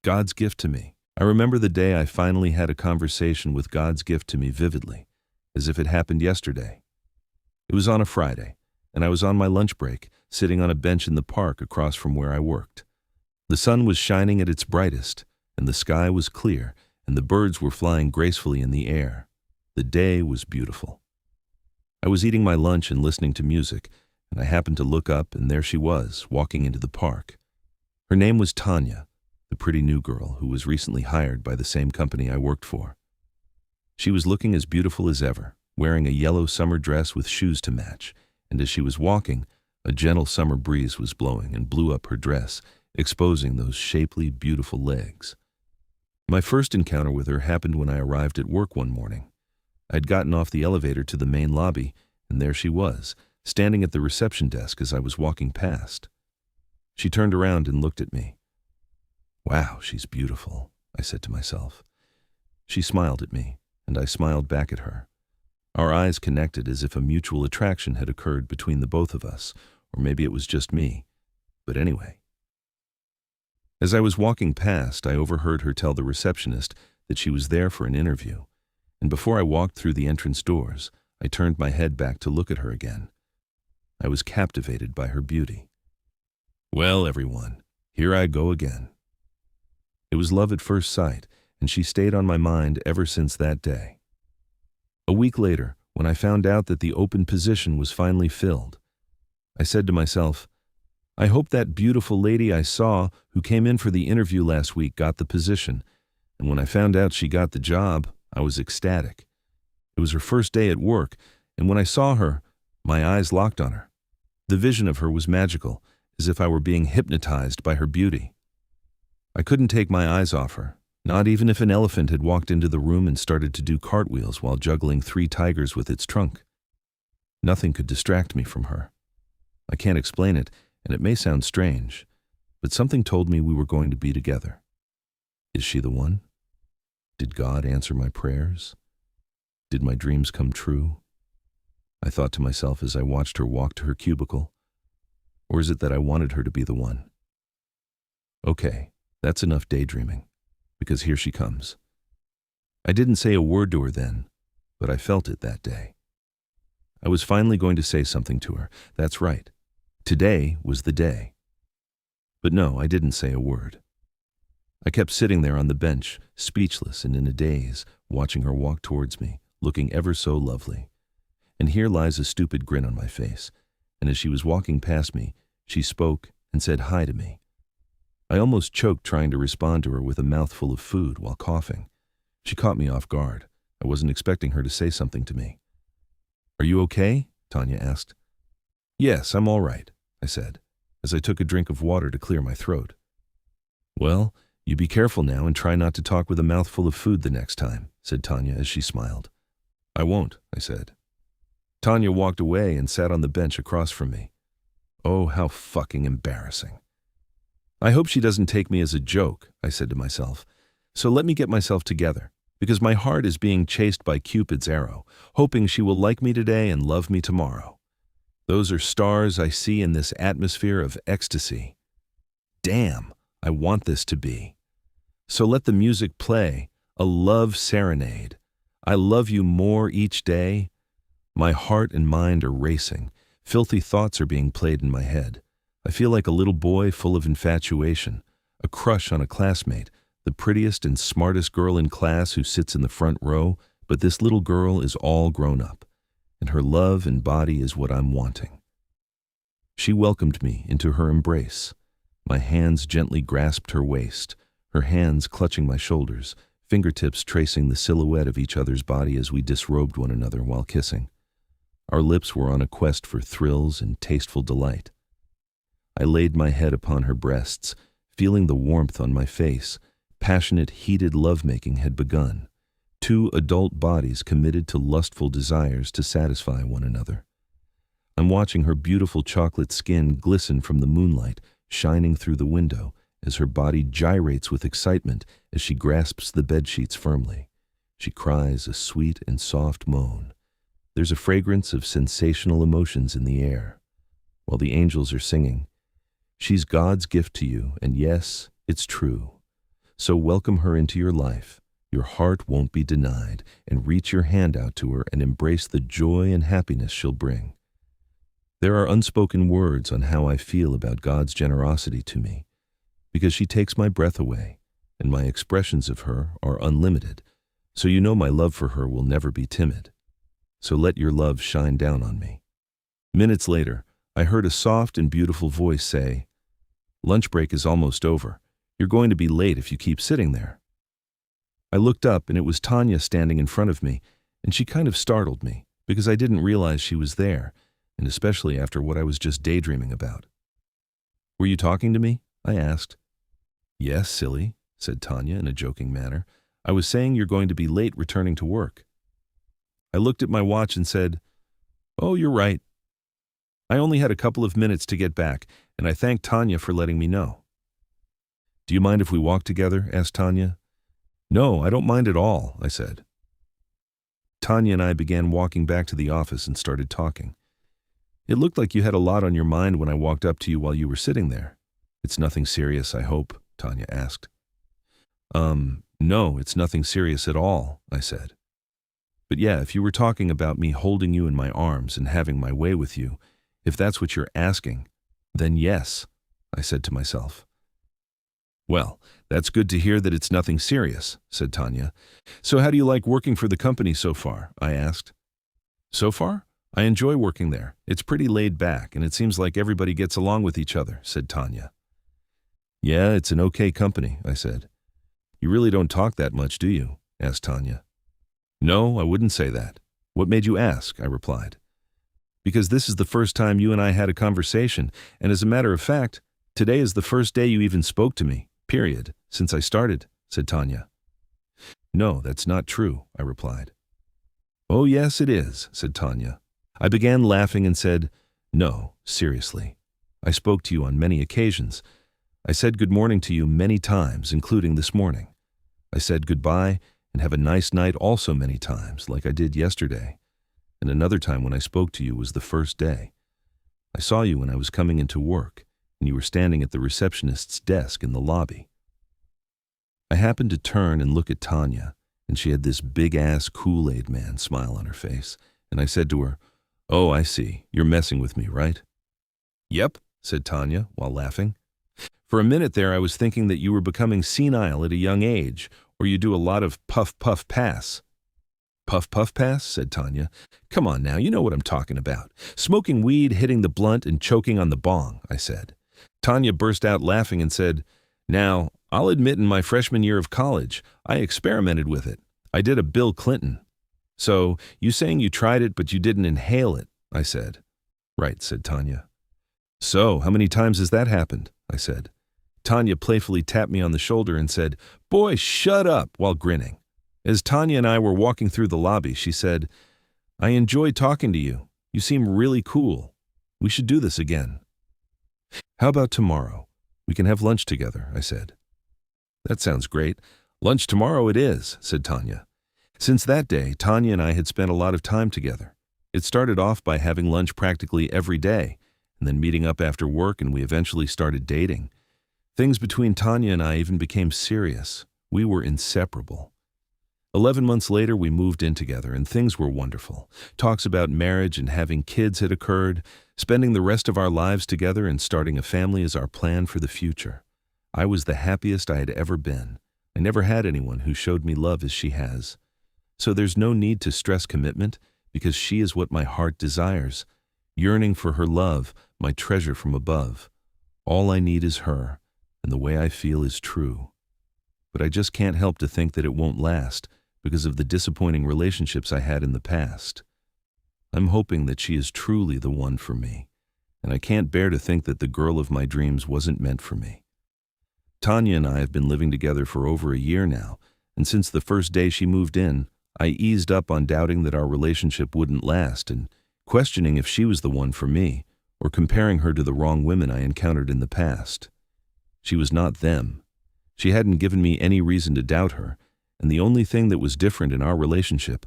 God's gift to me. I remember the day I finally had a conversation with God's gift to me vividly, as if it happened yesterday. It was on a Friday, and I was on my lunch break, sitting on a bench in the park across from where I worked. The sun was shining at its brightest, and the sky was clear, and the birds were flying gracefully in the air. The day was beautiful. I was eating my lunch and listening to music, and I happened to look up, and there she was, walking into the park. Her name was Tanya, the pretty new girl who was recently hired by the same company I worked for. She was looking as beautiful as ever, wearing a yellow summer dress with shoes to match, and as she was walking, a gentle summer breeze was blowing and blew up her dress, exposing those shapely, beautiful legs. My first encounter with her happened when I arrived at work one morning. I'd gotten off the elevator to the main lobby, and there she was, standing at the reception desk as I was walking past. She turned around and looked at me. "Wow, she's beautiful," I said to myself. She smiled at me, and I smiled back at her. Our eyes connected as if a mutual attraction had occurred between the both of us, or maybe it was just me. But anyway. As I was walking past, I overheard her tell the receptionist that she was there for an interview, and before I walked through the entrance doors, I turned my head back to look at her again. I was captivated by her beauty. Well, everyone, here I go again. It was love at first sight, and she stayed on my mind ever since that day. A week later, when I found out that the open position was finally filled, I said to myself, I hope that beautiful lady I saw who came in for the interview last week got the position, and when I found out she got the job, I was ecstatic. It was her first day at work, and when I saw her, my eyes locked on her. The vision of her was magical, as if I were being hypnotized by her beauty. I couldn't take my eyes off her, not even if an elephant had walked into the room and started to do cartwheels while juggling 3 tigers with its trunk. Nothing could distract me from her. I can't explain it, and it may sound strange, but something told me we were going to be together. Is she the one? Did God answer my prayers? Did my dreams come true? I thought to myself as I watched her walk to her cubicle. Or is it that I wanted her to be the one? Okay, that's enough daydreaming, because here she comes. I didn't say a word to her then, but I felt it that day. I was finally going to say something to her. That's right. Today was the day. But no, I didn't say a word. I kept sitting there on the bench, speechless and in a daze, watching her walk towards me, looking ever so lovely. And here lies a stupid grin on my face, and as she was walking past me, she spoke and said hi to me. I almost choked trying to respond to her with a mouthful of food while coughing. She caught me off guard. I wasn't expecting her to say something to me. Are you okay? Tanya asked. Yes, I'm all right, I said, as I took a drink of water to clear my throat. Well, you be careful now and try not to talk with a mouthful of food the next time, said Tanya as she smiled. I won't, I said. Tanya walked away and sat on the bench across from me. Oh, how fucking embarrassing. I hope she doesn't take me as a joke, I said to myself. So let me get myself together, because my heart is being chased by Cupid's arrow, hoping she will like me today and love me tomorrow. Those are stars I see in this atmosphere of ecstasy. Damn, I want this to be. So let the music play, a love serenade. I love you more each day. My heart and mind are racing. Filthy thoughts are being played in my head. I feel like a little boy full of infatuation, a crush on a classmate, the prettiest and smartest girl in class who sits in the front row, but this little girl is all grown up, and her love and body is what I'm wanting. She welcomed me into her embrace. My hands gently grasped her waist, her hands clutching my shoulders, fingertips tracing the silhouette of each other's body as we disrobed one another while kissing. Our lips were on a quest for thrills and tasteful delight. I laid my head upon her breasts, feeling the warmth on my face. Passionate, heated lovemaking had begun. 2 adult bodies committed to lustful desires to satisfy one another. I'm watching her beautiful chocolate skin glisten from the moonlight shining through the window as her body gyrates with excitement as she grasps the bedsheets firmly. She cries a sweet and soft moan. There's a fragrance of sensational emotions in the air, while the angels are singing. She's God's gift to you, and yes, it's true. So welcome her into your life. Your heart won't be denied, and reach your hand out to her and embrace the joy and happiness she'll bring. There are unspoken words on how I feel about God's generosity to me, because she takes my breath away, and my expressions of her are unlimited, so you know my love for her will never be timid. So let your love shine down on me. Minutes later, I heard a soft and beautiful voice say, "Lunch break is almost over. You're going to be late if you keep sitting there." I looked up and it was Tanya standing in front of me, and she kind of startled me because I didn't realize she was there, and especially after what I was just daydreaming about. "Were you talking to me?" I asked. "Yes, silly," said Tanya in a joking manner. "I was saying you're going to be late returning to work." I looked at my watch and said, "Oh, you're right. I only had a couple of minutes to get back, and I thank Tanya for letting me know." "Do you mind if we walk together?" asked Tanya. "No, I don't mind at all," I said. Tanya and I began walking back to the office and started talking. "It looked like you had a lot on your mind when I walked up to you while you were sitting there. It's nothing serious, I hope?" Tanya asked. No, it's nothing serious at all," I said. "But yeah, if you were talking about me holding you in my arms and having my way with you, if that's what you're asking, then yes," I said to myself. "Well, that's good to hear that it's nothing serious," said Tanya. "So how do you like working for the company so far?" I asked. "So far? I enjoy working there. It's pretty laid back, and it seems like everybody gets along with each other," said Tanya. "Yeah, it's an okay company," I said. "You really don't talk that much, do you?" asked Tanya. "No, I wouldn't say that. What made you ask?" I replied. "Because this is the first time you and I had a conversation, and as a matter of fact, today is the first day you even spoke to me, period, since I started," said Tanya. "No, that's not true," I replied. "Oh, yes, it is," said Tanya. I began laughing and said, "No, seriously. I spoke to you on many occasions. I said good morning to you many times, including this morning. I said goodbye and have a nice night also many times, like I did yesterday. And another time when I spoke to you was the first day. I saw you when I was coming into work, and you were standing at the receptionist's desk in the lobby." I happened to turn and look at Tanya, and she had this big-ass Kool-Aid man smile on her face, and I said to her, "Oh, I see. You're messing with me, right?" "Yep," said Tanya, while laughing. "For a minute there I was thinking that you were becoming senile at a young age, or you do a lot of puff pass." "Puff pass?" said Tanya. "Come on now, you know what I'm talking about. Smoking weed, hitting the blunt, and choking on the bong," I said. Tanya burst out laughing and said, "Now, I'll admit in my freshman year of college, I experimented with it. I did a Bill Clinton." "So, you saying you tried it but you didn't inhale it?" I said. "Right," said Tanya. "So, how many times has that happened?" I said. Tanya playfully tapped me on the shoulder and said, "Boy, shut up," while grinning. As Tanya and I were walking through the lobby, she said, "I enjoyed talking to you. You seem really cool. We should do this again." "How about tomorrow? We can have lunch together," I said. "That sounds great. Lunch tomorrow it is," said Tanya. Since that day, Tanya and I had spent a lot of time together. It started off by having lunch practically every day, and then meeting up after work, and we eventually started dating. Things between Tanya and I even became serious. We were inseparable. 11 months later, we moved in together, and things were wonderful. Talks about marriage and having kids had occurred. Spending the rest of our lives together and starting a family is our plan for the future. I was the happiest I had ever been. I never had anyone who showed me love as she has. So there's no need to stress commitment, because she is what my heart desires. Yearning for her love, my treasure from above. All I need is her, and the way I feel is true. But I just can't help to think that it won't last, because of the disappointing relationships I had in the past. I'm hoping that she is truly the one for me, and I can't bear to think that the girl of my dreams wasn't meant for me. Tanya and I have been living together for over a year now, and since the first day she moved in, I eased up on doubting that our relationship wouldn't last and questioning if she was the one for me, or comparing her to the wrong women I encountered in the past. She was not them. She hadn't given me any reason to doubt her, and the only thing that was different in our relationship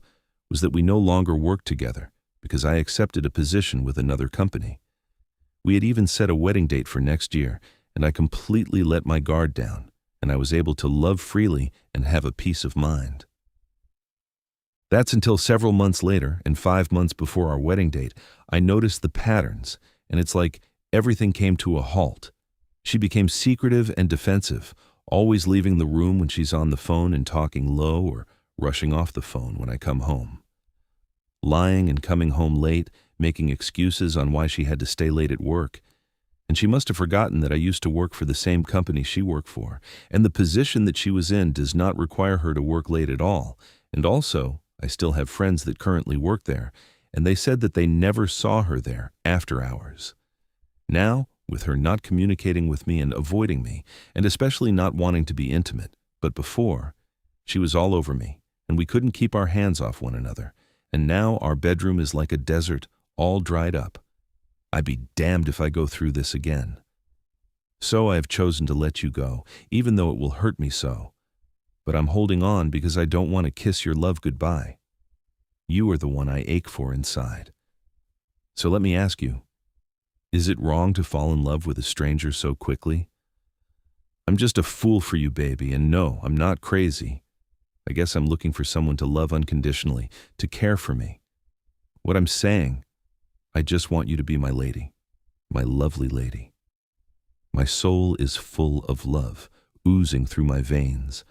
was that we no longer worked together because I accepted a position with another company. We had even set a wedding date for next year, and I completely let my guard down, and I was able to love freely and have a peace of mind. That's until several months later, and 5 months before our wedding date, I noticed the patterns, and it's like everything came to a halt. She became secretive and defensive, always leaving the room when she's on the phone and talking low, or rushing off the phone when I come home. Lying and coming home late, making excuses on why she had to stay late at work. And she must have forgotten that I used to work for the same company she worked for, and the position that she was in does not require her to work late at all. And also, I still have friends that currently work there, and they said that they never saw her there after hours. Now, with her not communicating with me and avoiding me, and especially not wanting to be intimate, but before, she was all over me, and we couldn't keep our hands off one another, and now our bedroom is like a desert, all dried up. I'd be damned if I go through this again. So I have chosen to let you go, even though it will hurt me so. But I'm holding on because I don't want to kiss your love goodbye. You are the one I ache for inside. So let me ask you, is it wrong to fall in love with a stranger so quickly? I'm just a fool for you, baby, and no, I'm not crazy. I guess I'm looking for someone to love unconditionally, to care for me. What I'm saying, I just want you to be my lady, my lovely lady. My soul is full of love, oozing through my veins.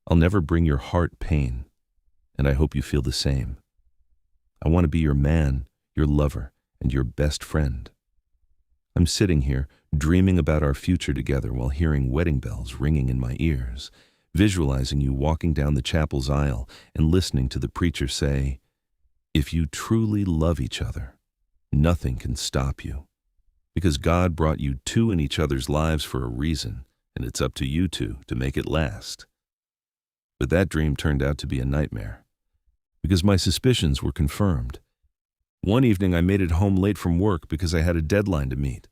I'll never bring your heart pain, and I hope you feel the same. I want to be your man, your lover, and your best friend. I'm sitting here, dreaming about our future together while hearing wedding bells ringing in my ears, visualizing you walking down the chapel's aisle and listening to the preacher say, "If you truly love each other, nothing can stop you, because God brought you two in each other's lives for a reason, and it's up to you two to make it last." But that dream turned out to be a nightmare, because my suspicions were confirmed. One evening I made it home late from work because I had a deadline to meet.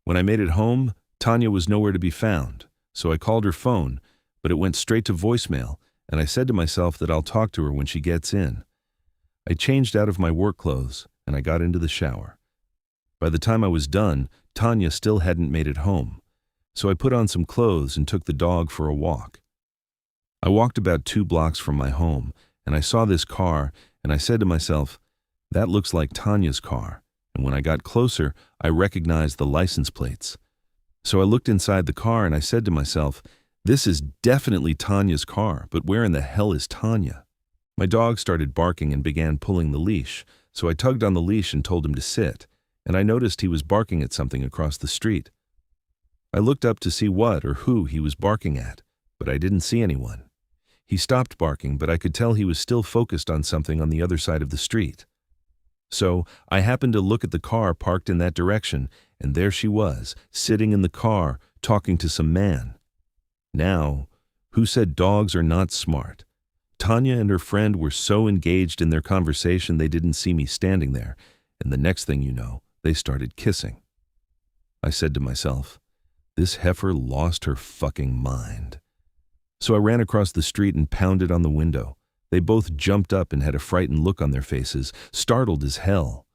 When I made it home, Tanya was nowhere to be found, so I called her phone, but it went straight to voicemail, and I said to myself that I'll talk to her when she gets in. I changed out of my work clothes, and I got into the shower. By the time I was done, Tanya still hadn't made it home, so I put on some clothes and took the dog for a walk. I walked about 2 blocks from my home, and I saw this car, and I said to myself, that looks like Tanya's car, and when I got closer, I recognized the license plates. So I looked inside the car and I said to myself, this is definitely Tanya's car, but where in the hell is Tanya? My dog started barking and began pulling the leash, so I tugged on the leash and told him to sit, and I noticed he was barking at something across the street. I looked up to see what or who he was barking at, but I didn't see anyone. He stopped barking, but I could tell he was still focused on something on the other side of the street. So I happened to look at the car parked in that direction, and there she was, sitting in the car, talking to some man. Now, who said dogs are not smart? Tanya and her friend were so engaged in their conversation they didn't see me standing there, and the next thing you know, they started kissing. I said to myself, this heifer lost her fucking mind. So I ran across the street and pounded on the window. They both jumped up and had a frightened look on their faces, startled as hell.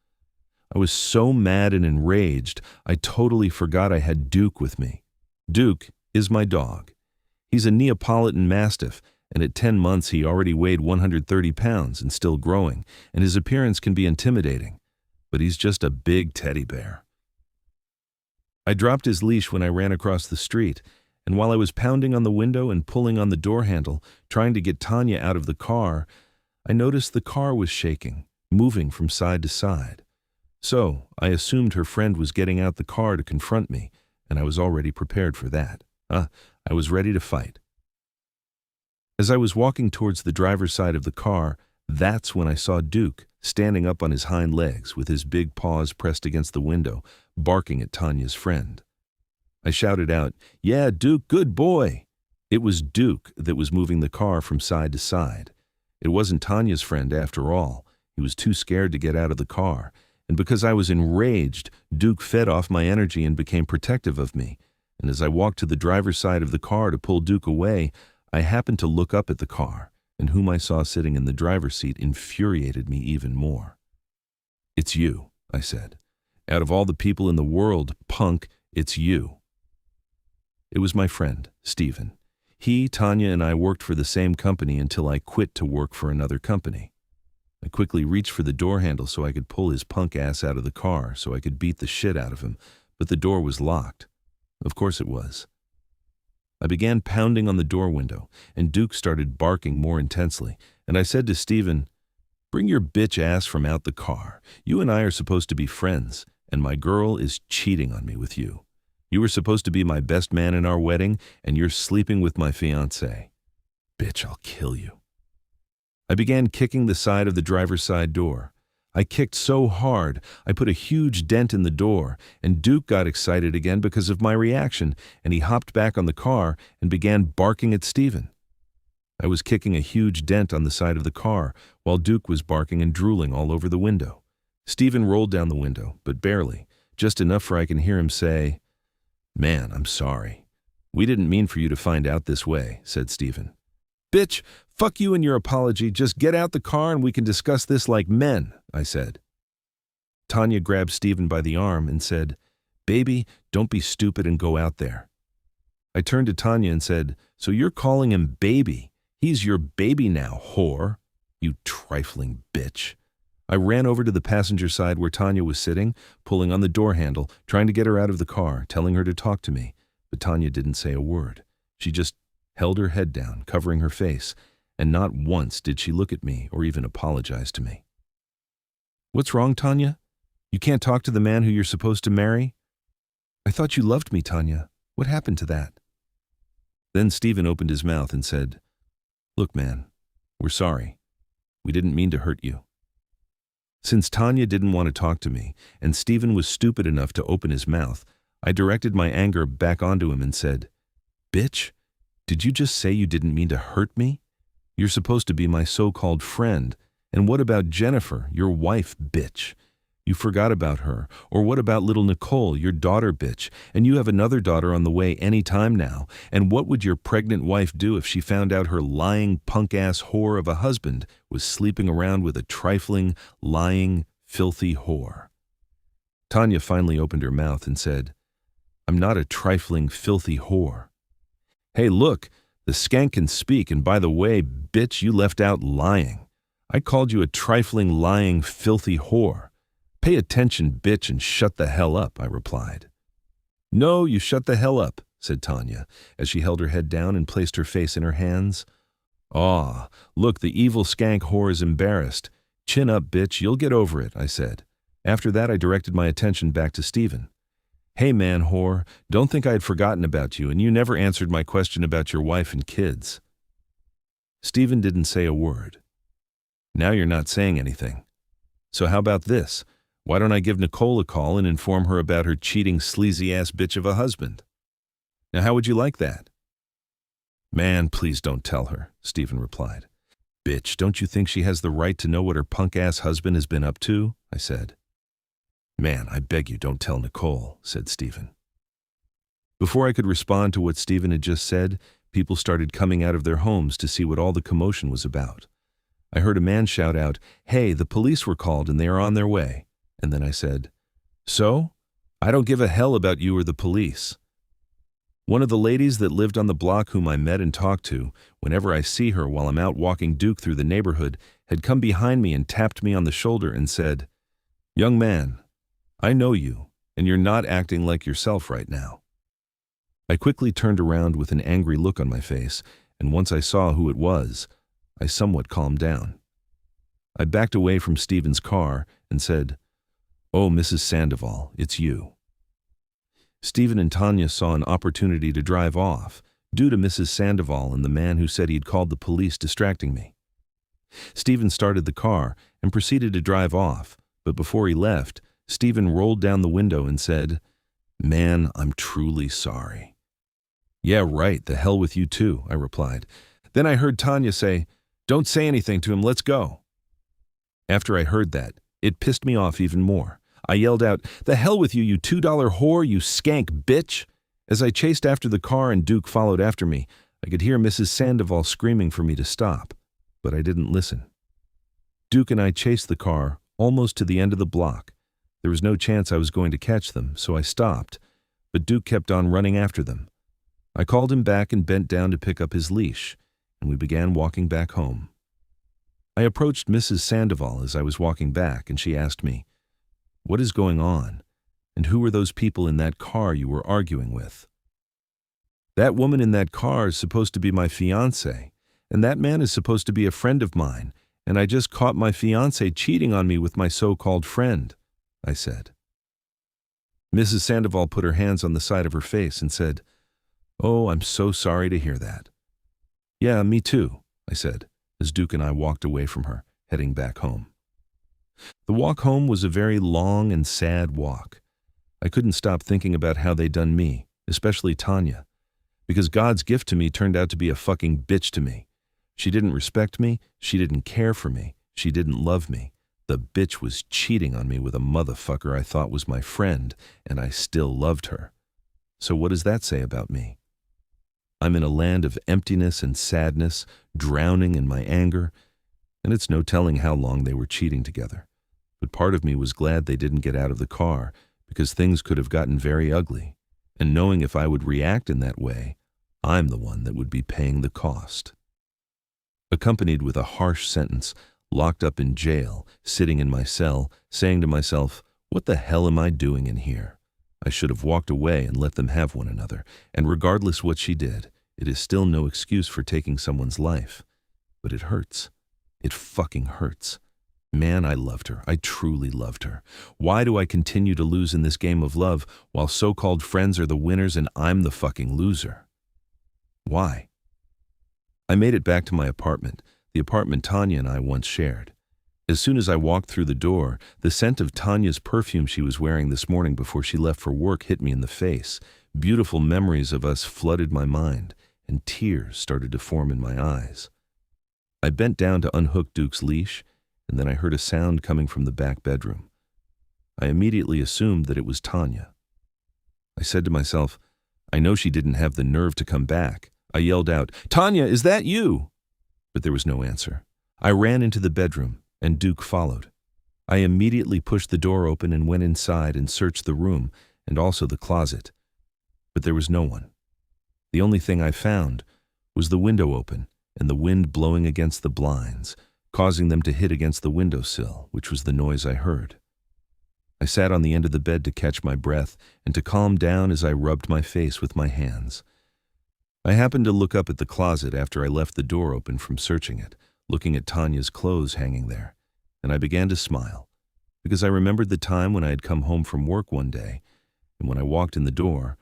I was so mad and enraged, I totally forgot I had Duke with me. Duke is my dog. He's a Neapolitan Mastiff, and at 10 months he already weighed 130 pounds and still growing, and his appearance can be intimidating. But he's just a big teddy bear. I dropped his leash when I ran across the street, and while I was pounding on the window and pulling on the door handle, trying to get Tanya out of the car, I noticed the car was shaking, moving from side to side. So I assumed her friend was getting out the car to confront me, and I was already prepared for that. I was ready to fight. As I was walking towards the driver's side of the car, that's when I saw Duke standing up on his hind legs with his big paws pressed against the window, barking at Tanya's friend. I shouted out, "Yeah, Duke, good boy." It was Duke that was moving the car from side to side. It wasn't Tanya's friend after all. He was too scared to get out of the car, and because I was enraged, Duke fed off my energy and became protective of me. And as I walked to the driver's side of the car to pull Duke away, I happened to look up at the car, and whom I saw sitting in the driver's seat infuriated me even more. "It's you," I said. "Out of all the people in the world, punk, it's you." It was my friend, Stephen. Tanya, and I worked for the same company until I quit to work for another company. I quickly reached for the door handle so I could pull his punk ass out of the car so I could beat the shit out of him, but the door was locked. Of course it was. I began pounding on the door window, and Duke started barking more intensely, and I said to Stephen, "Bring your bitch ass from out the car. You and I are supposed to be friends, and my girl is cheating on me with you. You were supposed to be my best man in our wedding, and you're sleeping with my fiancé. Bitch, I'll kill you." I began kicking the side of the driver's side door. I kicked so hard, I put a huge dent in the door, and Duke got excited again because of my reaction, and he hopped back on the car and began barking at Stephen. I was kicking a huge dent on the side of the car, while Duke was barking and drooling all over the window. Stephen rolled down the window, but barely, just enough for I can hear him say, "Man, I'm sorry. We didn't mean for you to find out this way," said Stephen. "Bitch, fuck you and your apology. Just get out the car and we can discuss this like men," I said. Tanya grabbed Stephen by the arm and said, "Baby, don't be stupid and go out there." I turned to Tanya and said, "So you're calling him baby? He's your baby now, whore. You trifling bitch." I ran over to the passenger side where Tanya was sitting, pulling on the door handle, trying to get her out of the car, telling her to talk to me. But Tanya didn't say a word. She just held her head down, covering her face, and not once did she look at me or even apologize to me. "What's wrong, Tanya? You can't talk to the man who you're supposed to marry?" "I thought you loved me, Tanya. What happened to that?" Then Stephen opened his mouth and said, "Look, man, we're sorry. We didn't mean to hurt you." Since Tanya didn't want to talk to me, and Stephen was stupid enough to open his mouth, I directed my anger back onto him and said, "Bitch, did you just say you didn't mean to hurt me? You're supposed to be my so-called friend. And what about Jennifer, your wife, bitch? You forgot about her. Or what about little Nicole, your daughter, bitch? And you have another daughter on the way any time now. And what would your pregnant wife do if she found out her lying, punk-ass whore of a husband was sleeping around with a trifling, lying, filthy whore?" Tanya finally opened her mouth and said, "I'm not a trifling, filthy whore." "Hey, look, the skank can speak, and by the way, bitch, you left out lying. I called you a trifling, lying, filthy whore. Pay attention, bitch, and shut the hell up," I replied. "No, you shut the hell up," said Tanya, as she held her head down and placed her face in her hands. "Aw, look, the evil skank whore is embarrassed. Chin up, bitch, you'll get over it," I said. After that, I directed my attention back to Stephen. "Hey, man, whore, don't think I had forgotten about you, and you never answered my question about your wife and kids." Stephen didn't say a word. "Now you're not saying anything. So how about this? Why don't I give Nicole a call and inform her about her cheating, sleazy-ass bitch of a husband? Now how would you like that?" "Man, please don't tell her," Stephen replied. "Bitch, don't you think she has the right to know what her punk-ass husband has been up to?" I said. "Man, I beg you, don't tell Nicole," said Stephen. Before I could respond to what Stephen had just said, people started coming out of their homes to see what all the commotion was about. I heard a man shout out, "Hey, the police were called and they are on their way." And then I said, "So? I don't give a hell about you or the police." One of the ladies that lived on the block whom I met and talked to, whenever I see her while I'm out walking Duke through the neighborhood, had come behind me and tapped me on the shoulder and said, "Young man, I know you, and you're not acting like yourself right now." I quickly turned around with an angry look on my face, and once I saw who it was, I somewhat calmed down. I backed away from Stephen's car and said, "Oh, Mrs. Sandoval, it's you." Stephen and Tanya saw an opportunity to drive off, due to Mrs. Sandoval and the man who said he'd called the police distracting me. Stephen started the car and proceeded to drive off, but before he left, Stephen rolled down the window and said, "Man, I'm truly sorry." "Yeah, right, the hell with you too," I replied. Then I heard Tanya say, "Don't say anything to him, let's go." After I heard that, it pissed me off even more. I yelled out, "The hell with you, you $2 whore, you skank bitch!" As I chased after the car and Duke followed after me, I could hear Mrs. Sandoval screaming for me to stop, but I didn't listen. Duke and I chased the car almost to the end of the block. There was no chance I was going to catch them, so I stopped, but Duke kept on running after them. I called him back and bent down to pick up his leash, and we began walking back home. I approached Mrs. Sandoval as I was walking back, and she asked me, "What is going on? And who were those people in that car you were arguing with?" "That woman in that car is supposed to be my fiancé, and that man is supposed to be a friend of mine, and I just caught my fiancé cheating on me with my so-called friend," I said. Mrs. Sandoval put her hands on the side of her face and said, "Oh, I'm so sorry to hear that." "Yeah, me too," I said, as Duke and I walked away from her, heading back home. The walk home was a very long and sad walk. I couldn't stop thinking about how they'd done me, especially Tanya, because God's gift to me turned out to be a fucking bitch to me. She didn't respect me, she didn't care for me, she didn't love me. The bitch was cheating on me with a motherfucker I thought was my friend, and I still loved her. So what does that say about me? I'm in a land of emptiness and sadness, drowning in my anger, and it's no telling how long they were cheating together. But part of me was glad they didn't get out of the car, because things could have gotten very ugly, and knowing if I would react in that way, I'm the one that would be paying the cost. Accompanied with a harsh sentence, locked up in jail, sitting in my cell, saying to myself, "What the hell am I doing in here?" I should have walked away and let them have one another, and regardless what she did, it is still no excuse for taking someone's life. But it hurts. It fucking hurts. Man, I loved her. I truly loved her. Why do I continue to lose in this game of love while so-called friends are the winners and I'm the fucking loser? Why? I made it back to my apartment, the apartment Tanya and I once shared. As soon as I walked through the door, the scent of Tanya's perfume she was wearing this morning before she left for work hit me in the face. Beautiful memories of us flooded my mind, and tears started to form in my eyes. I bent down to unhook Duke's leash, and then I heard a sound coming from the back bedroom. I immediately assumed that it was Tanya. I said to myself, I know she didn't have the nerve to come back. I yelled out, "Tanya, is that you?" But there was no answer. I ran into the bedroom, and Duke followed. I immediately pushed the door open and went inside and searched the room and also the closet. But there was no one. The only thing I found was the window open and the wind blowing against the blinds, causing them to hit against the windowsill, which was the noise I heard. I sat on the end of the bed to catch my breath and to calm down as I rubbed my face with my hands. I happened to look up at the closet after I left the door open from searching it, looking at Tanya's clothes hanging there, and I began to smile, because I remembered the time when I had come home from work one day, and when I walked in the door,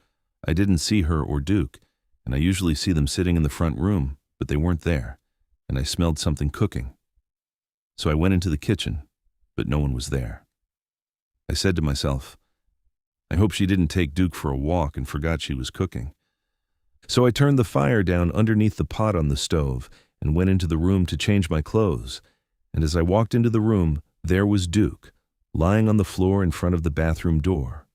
I didn't see her or Duke, and I usually see them sitting in the front room, but they weren't there, and I smelled something cooking. So I went into the kitchen, but no one was there. I said to myself, I hope she didn't take Duke for a walk and forgot she was cooking. So I turned the fire down underneath the pot on the stove and went into the room to change my clothes, and as I walked into the room, there was Duke, lying on the floor in front of the bathroom door.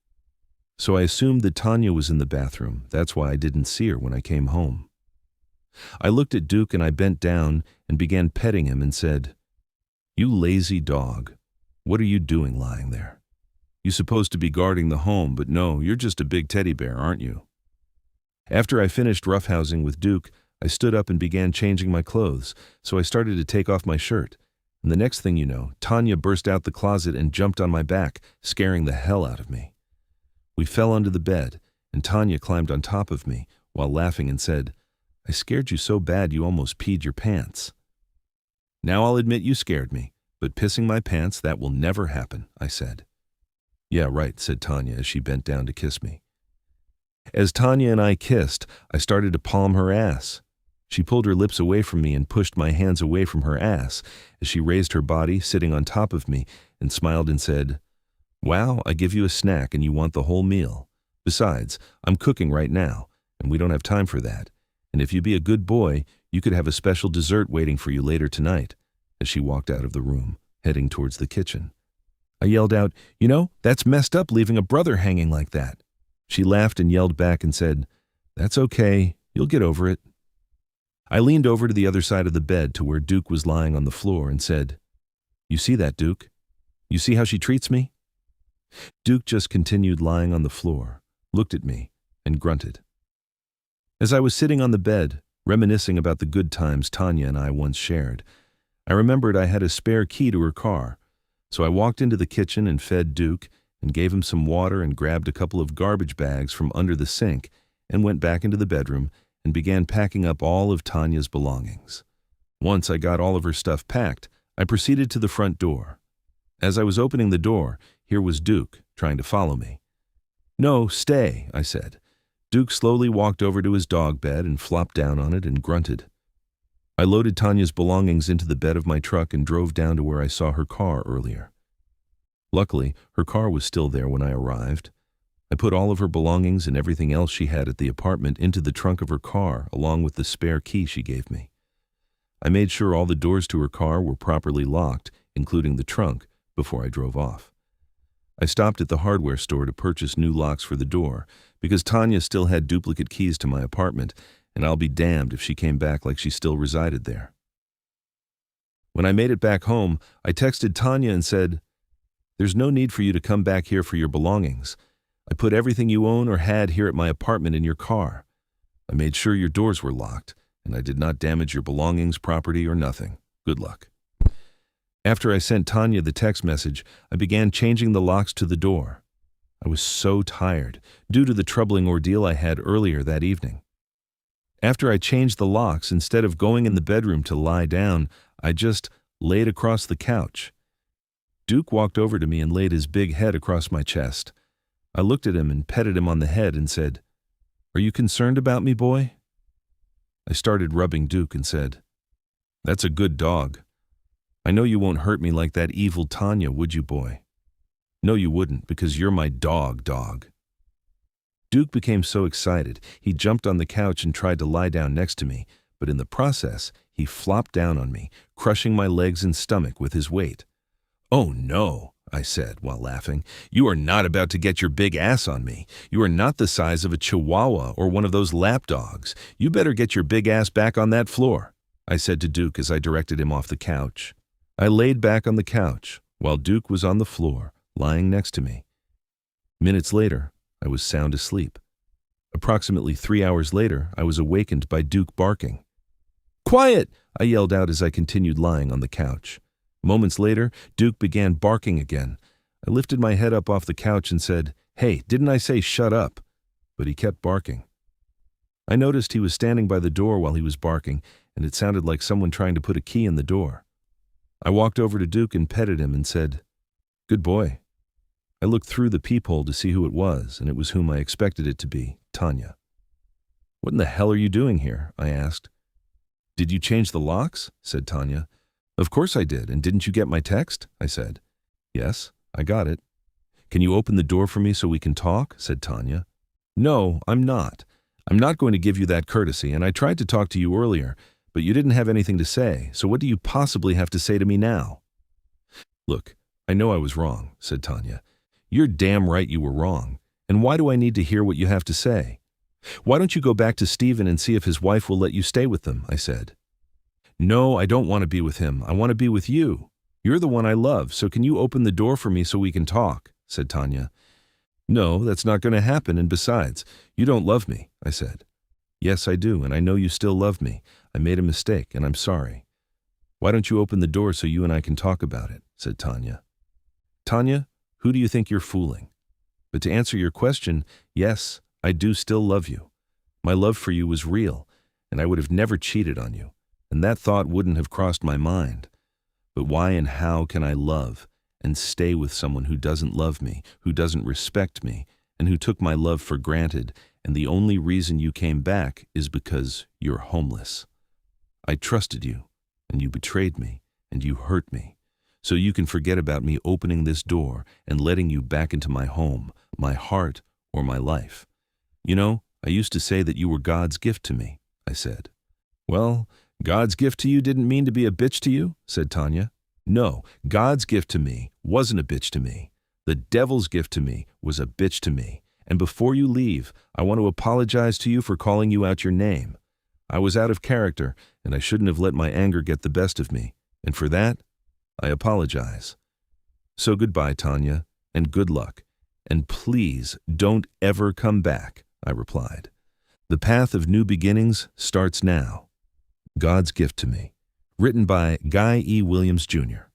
So I assumed that Tanya was in the bathroom. That's why I didn't see her when I came home. I looked at Duke and I bent down and began petting him and said, "You lazy dog, what are you doing lying there? You're supposed to be guarding the home, but no, you're just a big teddy bear, aren't you?" After I finished roughhousing with Duke, I stood up and began changing my clothes, so I started to take off my shirt. And the next thing you know, Tanya burst out the closet and jumped on my back, scaring the hell out of me. We fell onto the bed, and Tanya climbed on top of me while laughing and said, "I scared you so bad you almost peed your pants." "Now I'll admit you scared me, but pissing my pants, that will never happen," I said. "Yeah, right," said Tanya as she bent down to kiss me. As Tanya and I kissed, I started to palm her ass. She pulled her lips away from me and pushed my hands away from her ass as she raised her body, sitting on top of me, and smiled and said, "Wow, I give you a snack and you want the whole meal. Besides, I'm cooking right now, and we don't have time for that. And if you be a good boy, you could have a special dessert waiting for you later tonight," as she walked out of the room, heading towards the kitchen. I yelled out, "You know, that's messed up leaving a brother hanging like that." She laughed and yelled back and said, "That's okay, you'll get over it." I leaned over to the other side of the bed to where Duke was lying on the floor and said, "You see that, Duke? You see how she treats me?" Duke just continued lying on the floor, looked at me, and grunted. As I was sitting on the bed, reminiscing about the good times Tanya and I once shared, I remembered I had a spare key to her car, so I walked into the kitchen and fed Duke and gave him some water and grabbed a couple of garbage bags from under the sink and went back into the bedroom and began packing up all of Tanya's belongings. Once I got all of her stuff packed, I proceeded to the front door. As I was opening the door, here was Duke, trying to follow me. "No, stay," I said. Duke slowly walked over to his dog bed and flopped down on it and grunted. I loaded Tanya's belongings into the bed of my truck and drove down to where I saw her car earlier. Luckily, her car was still there when I arrived. I put all of her belongings and everything else she had at the apartment into the trunk of her car, along with the spare key she gave me. I made sure all the doors to her car were properly locked, including the trunk, before I drove off. I stopped at the hardware store to purchase new locks for the door, because Tanya still had duplicate keys to my apartment, and I'll be damned if she came back like she still resided there. When I made it back home, I texted Tanya and said, "There's no need for you to come back here for your belongings. I put everything you own or had here at my apartment in your car. I made sure your doors were locked, and I did not damage your belongings, property, or nothing. Good luck." After I sent Tanya the text message, I began changing the locks to the door. I was so tired, due to the troubling ordeal I had earlier that evening. After I changed the locks, instead of going in the bedroom to lie down, I just laid across the couch. Duke walked over to me and laid his big head across my chest. I looked at him and petted him on the head and said, "Are you concerned about me, boy?" I started rubbing Duke and said, "That's a good dog. I know you won't hurt me like that evil Tanya, would you, boy?" "No, you wouldn't, because you're my dog." Duke became so excited, he jumped on the couch and tried to lie down next to me, but in the process, he flopped down on me, crushing my legs and stomach with his weight. "Oh no," I said while laughing. "You are not about to get your big ass on me. You are not the size of a chihuahua or one of those lap dogs. You better get your big ass back on that floor," I said to Duke as I directed him off the couch. I laid back on the couch, while Duke was on the floor, lying next to me. Minutes later, I was sound asleep. Approximately 3 hours later, I was awakened by Duke barking. "Quiet!" I yelled out as I continued lying on the couch. Moments later, Duke began barking again. I lifted my head up off the couch and said, "Hey, didn't I say shut up?" But he kept barking. I noticed he was standing by the door while he was barking, and it sounded like someone trying to put a key in the door. I walked over to Duke and petted him and said, "Good boy." I looked through the peephole to see who it was, and it was whom I expected it to be, Tanya. "What in the hell are you doing here?" I asked. "Did you change the locks?" said Tanya. "Of course I did, and didn't you get my text?" I said. "Yes, I got it." "Can you open the door for me so we can talk?" said Tanya. "No, I'm not. I'm not going to give you that courtesy, and I tried to talk to you earlier, but you didn't have anything to say, so what do you possibly have to say to me now?" "Look, I know I was wrong," said Tanya. "You're damn right you were wrong, and why do I need to hear what you have to say?" "Why don't you go back to Stephen and see if his wife will let you stay with them?" I said. "No, I don't want to be with him. I want to be with you. You're the one I love, so can you open the door for me so we can talk?" said Tanya. "No, that's not going to happen, and besides, you don't love me," I said. "Yes, I do, and I know you still love me. I made a mistake, and I'm sorry." "Why don't you open the door so you and I can talk about it?" said Tanya. "Tanya, who do you think you're fooling? But to answer your question, yes, I do still love you. My love for you was real, and I would have never cheated on you, and that thought wouldn't have crossed my mind. But why and how can I love and stay with someone who doesn't love me, who doesn't respect me, and who took my love for granted, and the only reason you came back is because you're homeless? I trusted you, and you betrayed me, and you hurt me. So you can forget about me opening this door and letting you back into my home, my heart, or my life. You know, I used to say that you were God's gift to me," I said. "Well, God's gift to you didn't mean to be a bitch to you," said Tanya. "No, God's gift to me wasn't a bitch to me. The devil's gift to me was a bitch to me. And before you leave, I want to apologize to you for calling you out your name. I was out of character, and I shouldn't have let my anger get the best of me. And for that, I apologize. So goodbye, Tanya, and good luck. And please don't ever come back," I replied. The Path of New Beginnings starts now. God's Gift to Me. Written by Guy E. Williams, Jr.